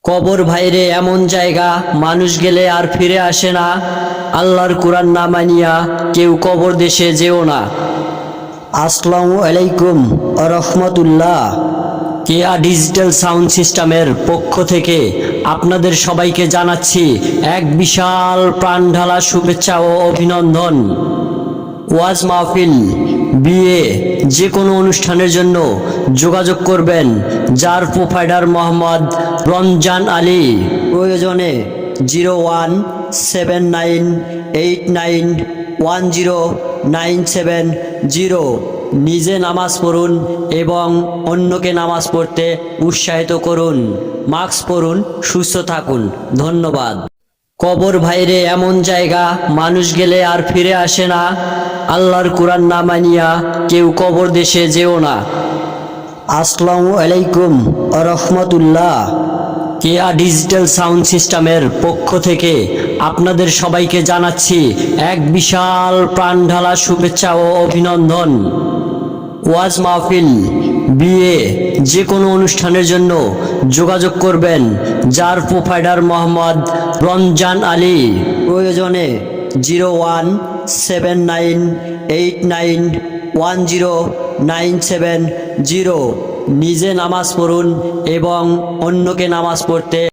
কবর ভাইরে এমন জায়গা, মানুষ গেলে আর ফিরে আসে না। আল্লাহর কুরআন না মানিয়া কেউ কবর দেশে যেও না। আসসালামু আলাইকুম ওয়া রাহমাতুল্লাহ। কেয়া ডিজিটাল সাউন্ড সিস্টেমের পক্ষ থেকে আপনাদের সবাইকে জানাচ্ছি এক বিশাল প্রাণঢালা শুভেচ্ছা ও অভিনন্দন। ওয়াজ মাহফিল, বিয়ে, যে কোনো অনুষ্ঠানের জন্য যোগাযোগ করবেন যার প্রোভাইডার মোহাম্মদ রমজান আলী। প্রয়োজনে 017989109770। নিজে নামাজ পড়ুন এবং অন্যকে নামাজ পড়তে উৎসাহিত করুন। মাস্ক পরুন, সুস্থ থাকুন। ধন্যবাদ। কবর ভাইরে এমন জায়গা, মানুষ গেলে আর ফিরে আসে না। আল্লাহর কুরআন না মানিয়া কেউ কবর দেশে যেও না। আসসালামু আলাইকুম ওয়া রাহমাতুল্লাহ। কেয়া ডিজিটাল সাউন্ড সিস্টেমের পক্ষ থেকে আপনাদের সবাইকে জানাচ্ছি এক বিশাল প্রাণঢালা শুভেচ্ছা ও অভিনন্দন। ওয়াজ মাহফিল, বিয়ে, যে কোনো অনুষ্ঠানের জন্য যোগাযোগ করবেন যার প্রোভাইডার মোহাম্মদ রমজান আলী। প্রয়োজনে 017989109770। নিজে নামাজ পড়ুন এবং অন্যকে নামাজ পড়তে